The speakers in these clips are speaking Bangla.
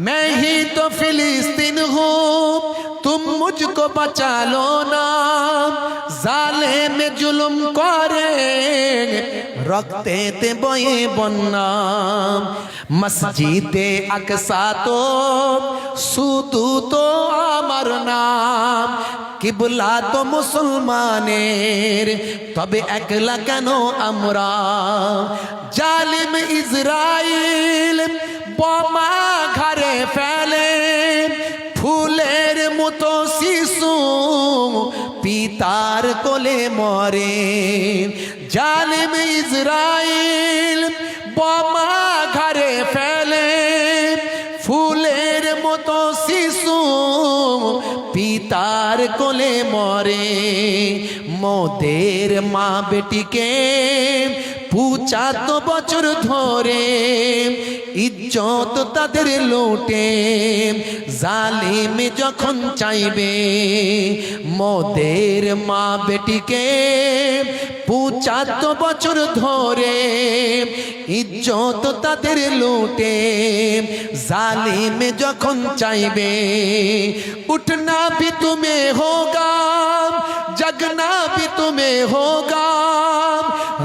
मैं ही तो फिलिस्तीन हूँ तुम मुझको बचा लो ना जालिम में जुल्म करे रखते ते बये बन्ना मस्जिदे আকসা तो শুধু তো আমার নাম কিবলা তো মুসলমানের তবে একলা কেন আমরা জালিম ইসরাইল বোমা ঘরে ফেলে ফুলের মতো শিশু পিতার কোলে মরে জালিম ইসরাইল বোমা ঘরে ফেলে ফুলের মতো শিশু পিতার কোলে মরে মোদের মা বেটিকে 75 বছর ধরে ইজ্জত তাদের লুটে জালিম যখন চাইবে মোদের মা বেটিকে 75 বছর ধরে ইজ্জত তাদের লুটে জালিম যখন চাইবে উঠনা भी तुम्हें होगा जगना भी तुम्हें होगा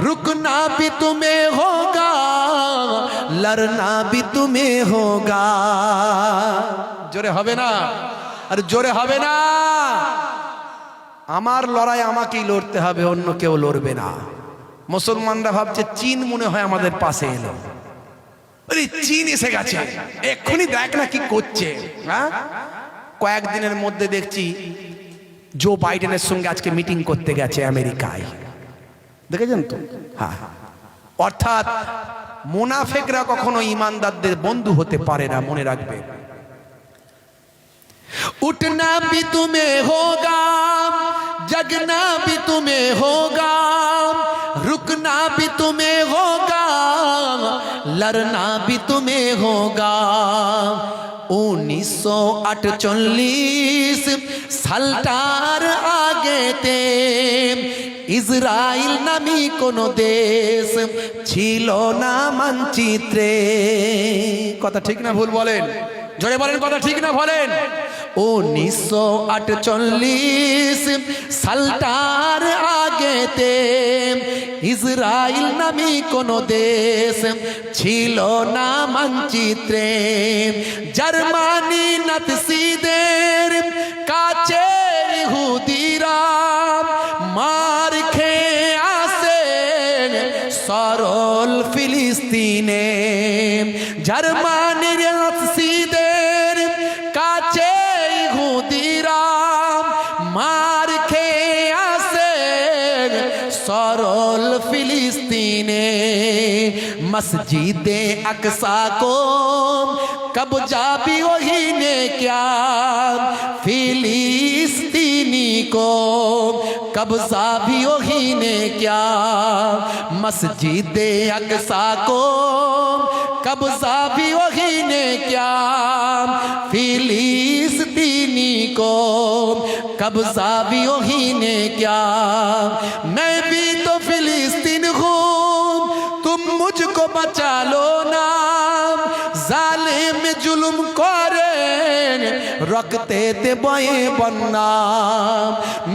रुकना भी तुम्हें होगा लड़ना भी तुम्हें होगा जोरे হবে না আর জোরে হবে না আমার লড়াই আমাকেই লড়তে হবে অন্য কেউ লড়বে না মুসলমানরা ভাবছে চীন মনে হয় আমাদের পাশে এলো আরে চীন এসে গেছে এক্ষুনি দেখ না কি করছে হ্যাঁ কয়েকদিনের মধ্যে দেখছি জো বাইডেনের সঙ্গে আজকে মিটিং করতে গেছে আমেরিকায় দেখেছেন তো হ্যাঁ অর্থাৎ মুনাফিকরা কখনো ঈমানদারদের বন্ধু হতে পারে না মনে রাখবে उठना भी तुम्हें होगा जगना भी तुम्हें होगा रुकना भी तुम्हें होगा लड़ना भी तुम्हें होगा 1948 সালটার আগেতে ইসরায়েল নামী কোনো দেশ ছিল না মানচিত্রে কথা ঠিক না ভুল বলেন জোরে বলেন কথা ঠিক না বলেন 1948 সালটার আগেতে ইসরায়েল নামী কোনো দেশ ছিল না মানচিত্রে জার্মানি নাৎসিদের কাছে ইহুদিরা মার খেয়ে আসেন সরল ফিলিস্তিনে জার্মানির নাৎসিদের কাছে ইহুদিরা মার খেয়ে আসেন সরল ফিলিস্তিনে मस्जिदे अक्सा को कब्जा भी वही ने क्या फिलिस्तीनी को कब्जा भी वही ने क्या मस्जिदे अक्सा को कब्जा भी वही ने क्या फिलिस्तीनी को कब्जा भी वही ने क्या मैं भी तो फिलिस्तीन हूँ तुम मुझको बचा लो ना जालिम में जुल्म करे रखते थे बये बन्ना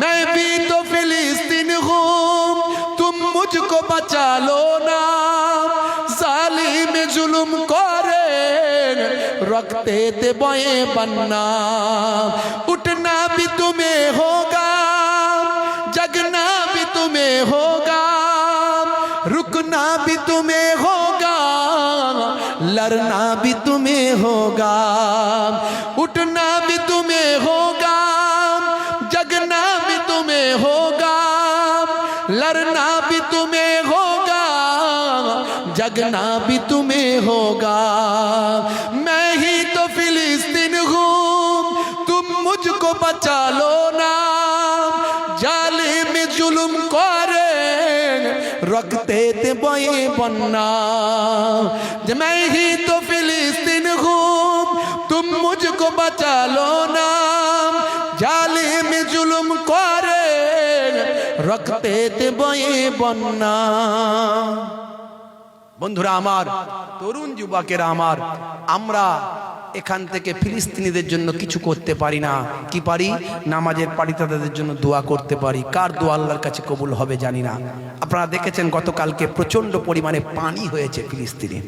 मैं भी तो फिलिस्तीन हूँ तुम मुझको बचा लो ना जालिम में जुल्म करे रखते थे बये बन्ना उठना भी तुम्हें होगा जगना भी तुम्हें होगा रुकना भी तुम्हें होगा लड़ना भी तुम्हें होगा उठना भी तुम्हें होगा जगना भी तुम्हें होगा लड़ना भी तुम्हें होगा जगना भी तुम्हें होगा मैं ही तो फिलिस्तीन हूँ तुम मुझको बचा लो ना जालिम में जुल्म करे रखते थे बये बन्ना मैं ही तो फिलिस्तीन हूँ तुम मुझको बचा लो ना जालिम में जुल्म करे रखते थे बये बन्ना বন্ধুরা আমার তরুণ যুবকেরা আমার আমরা এখান থেকে ফিলিস্তিনিদের জন্য কিছু করতে পারি না, কি পারি? নামাজের পারি, তাদের জন্য দোয়া করতে পারি। কার দোয়া আল্লাহর কাছে কবুল হবে জানি না। আপনারা দেখেছেন গতকালকে প্রচন্ড পরিমাণে পানি হয়েছে ফিলিস্তিনে।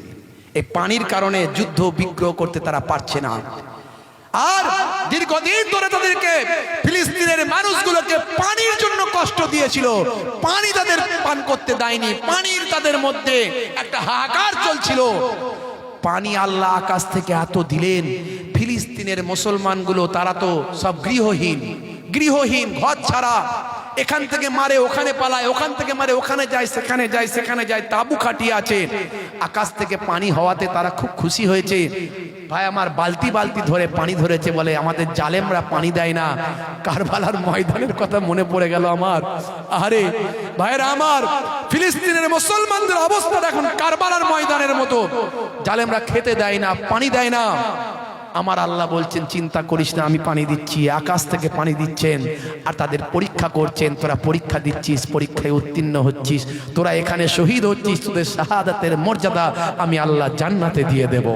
এই পানির কারণে যুদ্ধ বিগ্রহ করতে তারা পারছে না। আর দীর্ঘদিন ধরে তাদেরকে ফিলিস্তিনের মানুষগুলোকে পানির জন্য কষ্ট দিয়েছিল, পানি তাদের পান করতে দেয়নি, পানির তাদের মধ্যে একটা হাহাকার চলছিল। পানি আল্লাহ আকাশ থেকে এত দিলেন, ফিলিস্তিনের মুসলমানগুলো তারা তো সব গৃহহীন, ঘর ছাড়া, এখান থেকে মারে ওখানে পালায়, ওখান থেকে মারে ওখানে যায়, সেখানে যায়, তাবু খাটিয়ে আছে। আকাশ থেকে পানি হওয়াতে তারা খুব খুশি হয়েছে। ভাই আমার বালতি বালতি ধরে পানি ধরেছে, বলে আমাদের জালেমরা পানি দেয় না। কারবালার ময়দানের কথা মনে পড়ে গেল আমার। আরে ভাইরা আমার, ফিলিস্তিনের মুসলমানদের অবস্থা এখন কারবালার ময়দানের মতো। জালেমরা খেতে দেয় না, পানি দেয় না। আমার আল্লাহ বলছেন চিন্তা করিস না, আমি পানি দিচ্ছি, আকাশ থেকে পানি দিচ্ছেন। আর তাদের পরীক্ষা করছেন, তোরা পরীক্ষা দিচ্ছিস, পরীক্ষায় উত্তীর্ণ হচ্ছিস, তোরা এখানে শহীদ হচ্ছিস, তোদের শাহাদাতের মর্যাদা আমি আল্লাহ জান্নাতে দিয়ে দেব।